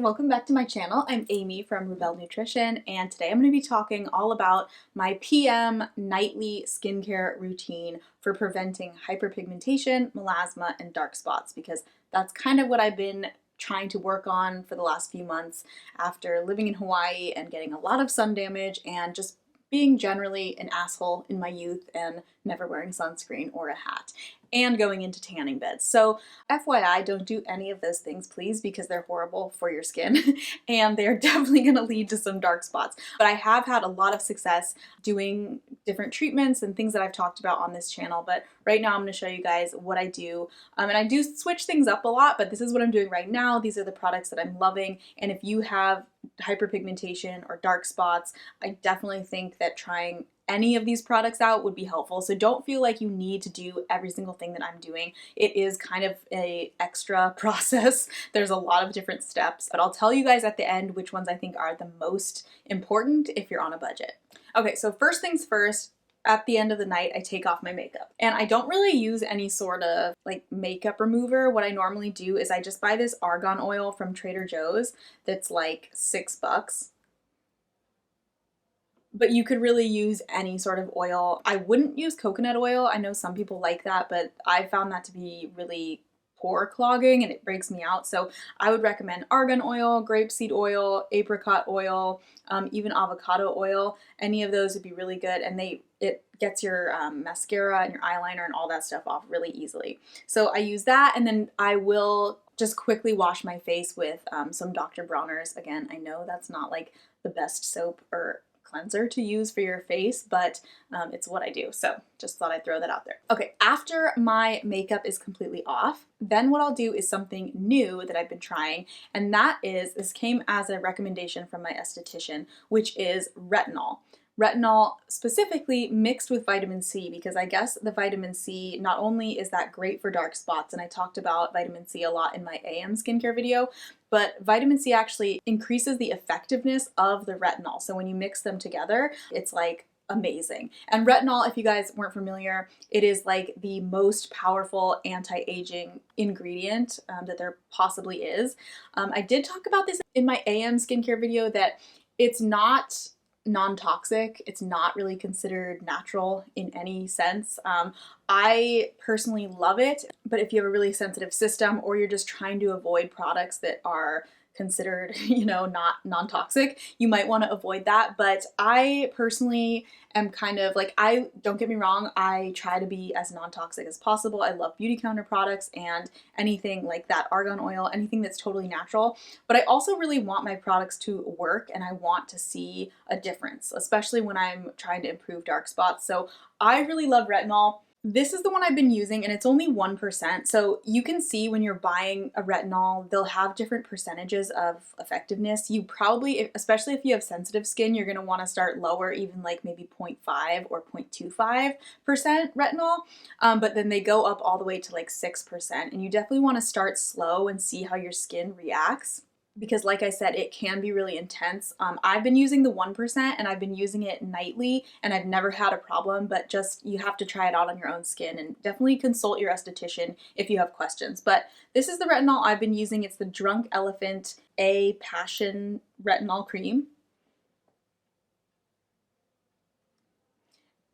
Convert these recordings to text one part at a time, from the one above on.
welcome back to my channel. I'm Amy from Rebel Nutrition, and today I'm going to be talking all about my PM nightly skincare routine for preventing hyperpigmentation, melasma, and dark spots, because that's kind of what I've been trying to work on for the last few months after living in Hawaii and getting a lot of sun damage and just being generally an asshole in my youth and never wearing sunscreen or a hat and going into tanning beds. So FYI, don't do any of those things, please, because they're horrible for your skin and they're definitely going to lead to some dark spots. But I have had a lot of success doing different treatments and things that I've talked about on this channel. But right now I'm going to show you guys what I do. And I do switch things up a lot, but this is what I'm doing right now. These are the products that I'm loving. And if you have hyperpigmentation or dark spots, I definitely think that trying any of these products out would be helpful. So don't feel like you need to do every single thing that I'm doing. It is kind of a extra process. There's a lot of different steps, but I'll tell you guys at the end which ones I think are the most important if you're on a budget. Okay, so first things first, at the end of the night, I take off my makeup. And I don't really use any sort of like makeup remover. What I normally do is I just buy this argan oil from Trader Joe's that's like $6. But you could really use any sort of oil. I wouldn't use coconut oil. I know some people like that, but I found that to be really pore clogging and it breaks me out. So I would recommend argan oil, grapeseed oil, apricot oil, even avocado oil. Any of those would be really good, and it gets your mascara and your eyeliner and all that stuff off really easily. So I use that, and then I will just quickly wash my face with some Dr. Bronner's. Again, I know that's not like the best soap or cleanser to use for your face, but it's what I do. So just thought I'd throw that out there. Okay, after my makeup is completely off, then what I'll do is something new that I've been trying, and that is, this came as a recommendation from my esthetician, which is retinol. Retinol specifically mixed with vitamin C, because I guess the vitamin C, not only is that great for dark spots, and I talked about vitamin C a lot in my AM skincare video, but vitamin C actually increases the effectiveness of the retinol. So when you mix them together, it's like amazing. And retinol, if you guys weren't familiar, it is like the most powerful anti-aging ingredient that there possibly is. I did talk about this in my AM skincare video, that it's not non-toxic. It's not really considered natural in any sense. I personally love it, but if you have a really sensitive system or you're just trying to avoid products that are considered, not non-toxic, you might want to avoid that. But I personally am kind of like, don't get me wrong, I try to be as non-toxic as possible. I love beauty counter products and anything like that, argan oil, anything that's totally natural. But I also really want my products to work, and I want to see a difference, especially when I'm trying to improve dark spots. So I really love retinol. This is the one I've been using, and it's only 1%. So you can see when you're buying a retinol, they'll have different percentages of effectiveness. You probably, especially if you have sensitive skin, you're going to want to start lower, even like maybe 0.5 or 0.25% retinol. But then they go up all the way to like 6%. And you definitely want to start slow and see how your skin reacts, because like I said, it can be really intense. I've been using the 1%, and I've been using it nightly, and I've never had a problem, but just, you have to try it out on your own skin, and definitely consult your esthetician if you have questions. But this is the retinol I've been using. It's the Drunk Elephant A Passion Retinol Cream.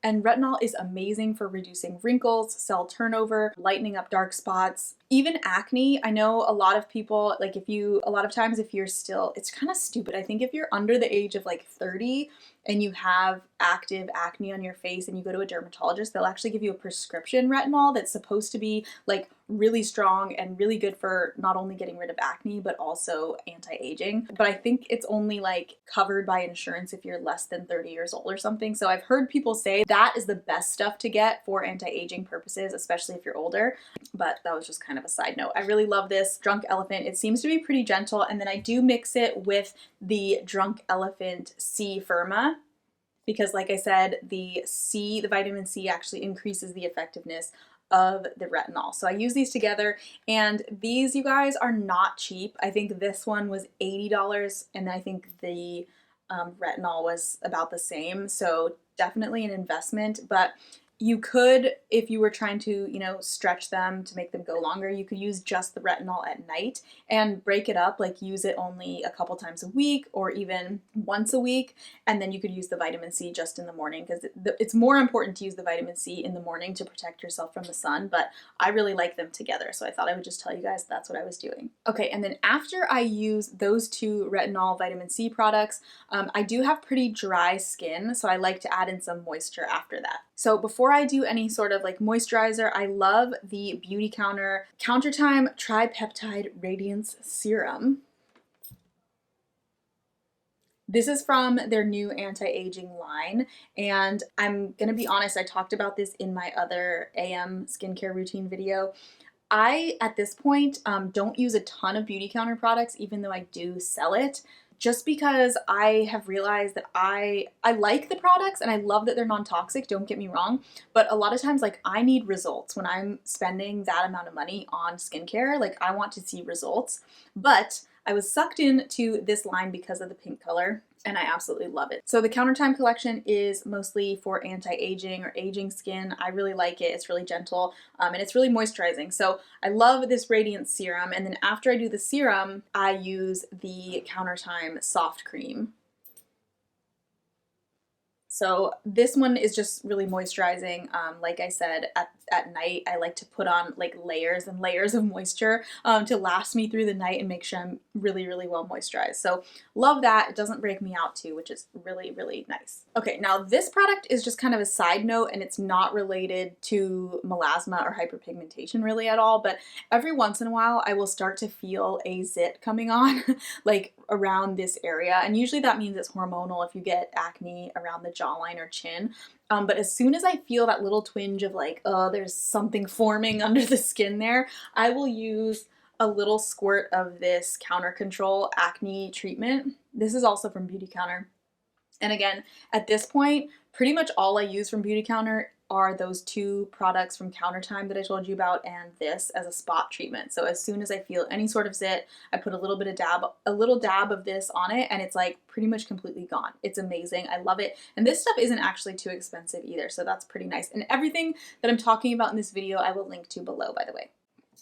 And retinol is amazing for reducing wrinkles, cell turnover, lightening up dark spots, even acne. I know a lot of people, like a lot of times if you're still, it's kind of stupid. I think if you're under the age of like 30 and you have active acne on your face and you go to a dermatologist, they'll actually give you a prescription retinol that's supposed to be like really strong and really good for not only getting rid of acne, but also anti-aging. But I think it's only like covered by insurance if you're less than 30 years old or something. So I've heard people say that is the best stuff to get for anti-aging purposes, especially if you're older. But that was just kind of a side note. I really love this Drunk Elephant. It seems to be pretty gentle. And then I do mix it with the Drunk Elephant C Firma, because like I said, the vitamin C actually increases the effectiveness of the retinol. So I use these together, and these, you guys, are not cheap. I think this one was $80, and I think the retinol was about the same. So definitely an investment, but You could, if you were trying to, you know, stretch them to make them go longer, you could use just the retinol at night and break it up, like use it only a couple times a week or even once a week. And then you could use the vitamin C just in the morning, because it's more important to use the vitamin C in the morning to protect yourself from the sun. But I really like them together, so I thought I would just tell you guys that's what I was doing. Okay, and then after I use those two retinol vitamin C products, I do have pretty dry skin, so I like to add in some moisture after that. So before I do any sort of like moisturizer, I love the Beauty Counter Countertime Tripeptide Radiance Serum. This is from their new anti-aging line, and I'm gonna be honest, I talked about this in my other AM skincare routine video. I, at this point, don't use a ton of Beauty Counter products, even though I do sell it, just because I have realized that I like the products and I love that they're non-toxic, don't get me wrong, but a lot of times, like, I need results when I'm spending that amount of money on skincare. Like, I want to see results, but I was sucked into this line because of the pink color, and I absolutely love it. So the Countertime collection is mostly for anti-aging or aging skin. I really like it. It's really gentle, and it's really moisturizing. So I love this Radiance Serum, and then after I do the serum, I use the Countertime Soft Cream. So this one is just really moisturizing. Like I said, at night, I like to put on like layers and layers of moisture to last me through the night and make sure I'm really, really well moisturized. So love that. It doesn't break me out too, which is really, really nice. Okay, now this product is just kind of a side note, and it's not related to melasma or hyperpigmentation really at all, but every once in a while I will start to feel a zit coming on like around this area, and usually that means it's hormonal if you get acne around the jawline or chin. But as soon as I feel that little twinge of like, oh, there's something forming under the skin there, I will use a little squirt of this Counter Control acne treatment. This is also from Beauty Counter. And again, at this point, pretty much all I use from Beauty Counter are those two products from Countertime that I told you about, and this as a spot treatment. So as soon as I feel any sort of zit, I put a little dab of this on it, and it's like pretty much completely gone. It's amazing. I love it. And this stuff isn't actually too expensive either, so that's pretty nice. And everything that I'm talking about in this video, I will link to below, by the way.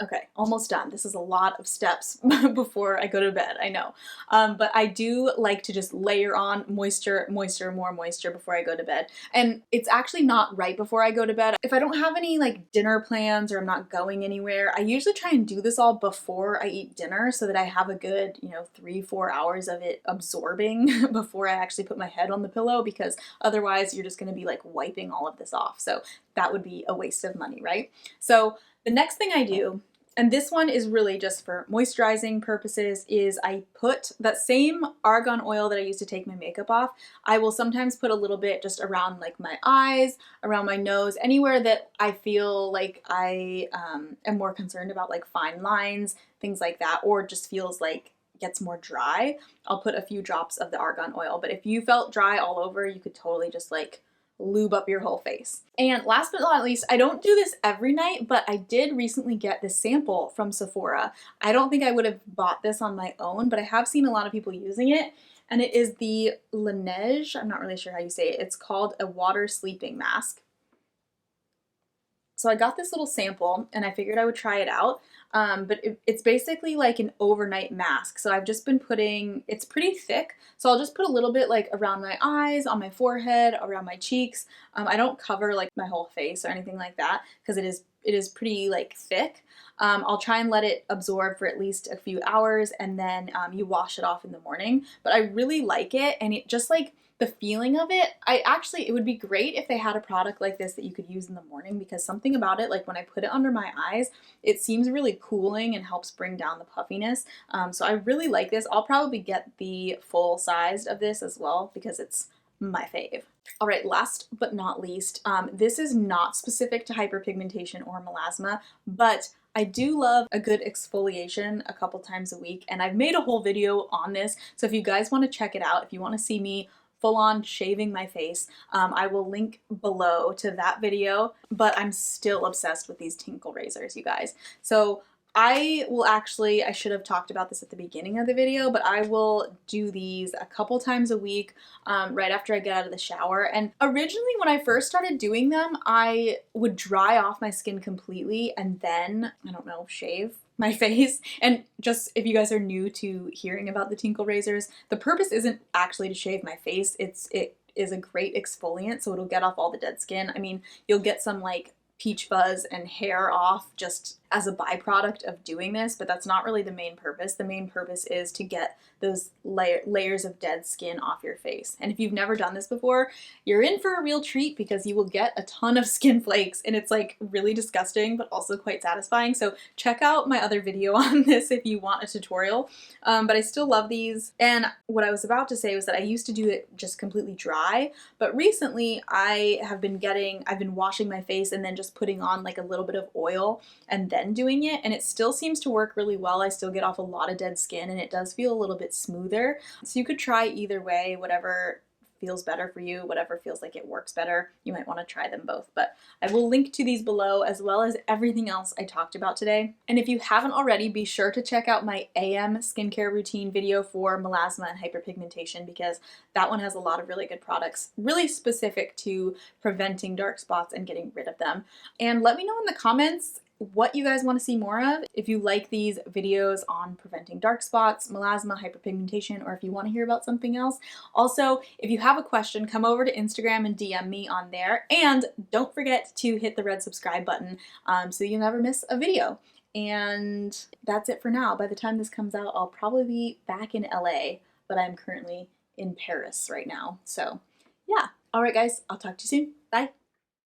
Okay, almost done. This is a lot of steps before I go to bed, I know. But I do like to just layer on moisture, more moisture before I go to bed. And it's actually not right before I go to bed. If I don't have any like dinner plans or I'm not going anywhere, I usually try and do this all before I eat dinner so that I have a good, 3-4 hours of it absorbing before I actually put my head on the pillow, because otherwise you're just gonna be like wiping all of this off. So that would be a waste of money, right? So the next thing I do, and this one is really just for moisturizing purposes, is I put that same argan oil that I use to take my makeup off. I will sometimes put a little bit just around like my eyes, around my nose, anywhere that I feel like I am more concerned about, like fine lines, things like that, or just feels like gets more dry. I'll put a few drops of the argan oil. But if you felt dry all over, you could totally just like lube up your whole face. And last but not least, I don't do this every night, but I did recently get this sample from Sephora. I don't think I would have bought this on my own, but I have seen a lot of people using it, and it is the Laneige, I'm not really sure how you say it. It's called a water sleeping mask. So I got this little sample and I figured I would try it out. But it's basically like an overnight mask. So I've just been it's pretty thick. So I'll just put a little bit like around my eyes, on my forehead, around my cheeks. I don't cover like my whole face or anything like that because it is pretty like thick. I'll try and let it absorb for at least a few hours, and then you wash it off in the morning. But I really like it, and it just like the feeling of it, it would be great if they had a product like this that you could use in the morning, because something about it, like when I put it under my eyes, it seems really cooling and helps bring down the puffiness. So I really like this. I'll probably get the full size of this as well because it's my fave. All right, last but not least, this is not specific to hyperpigmentation or melasma, but I do love a good exfoliation a couple times a week, and I've made a whole video on this. So if you guys want to check it out, if you want to see me full-on shaving my face, I will link below to that video. But I'm still obsessed with these Tinkle razors, you guys. So I will actually, I should have talked about this at the beginning of the video, but I will do these a couple times a week right after I get out of the shower. And originally when I first started doing them, I would dry off my skin completely and then, I don't know, shave my face. And just if you guys are new to hearing about the Tinkle razors, the purpose isn't actually to shave my face. It is a great exfoliant, so it'll get off all the dead skin. I mean, you'll get some like peach fuzz and hair off just as a byproduct of doing this, but that's not really the main purpose. The main purpose is to get those layers of dead skin off your face. And if you've never done this before, you're in for a real treat because you will get a ton of skin flakes and it's like really disgusting, but also quite satisfying. So check out my other video on this if you want a tutorial. But I still love these. And what I was about to say was that I used to do it just completely dry, but recently I've been washing my face and then just putting on like a little bit of oil and then doing it, and it still seems to work really well. I still get off a lot of dead skin and it does feel a little bit smoother. So you could try either way, whatever feels better for you, whatever feels like it works better. You might want to try them both, but I will link to these below as well as everything else I talked about today. And if you haven't already, be sure to check out my AM skincare routine video for melasma and hyperpigmentation because that one has a lot of really good products, really specific to preventing dark spots and getting rid of them. And let me know in the comments what you guys want to see more of. If you like these videos on preventing dark spots, melasma, hyperpigmentation, or if you want to hear about something else. Also, if you have a question, come over to Instagram and DM me on there. And don't forget to hit the red subscribe button so you never miss a video. And that's it for now. By the time this comes out, I'll probably be back in LA, but I'm currently in Paris right now. So yeah. All right, guys, I'll talk to you soon. Bye.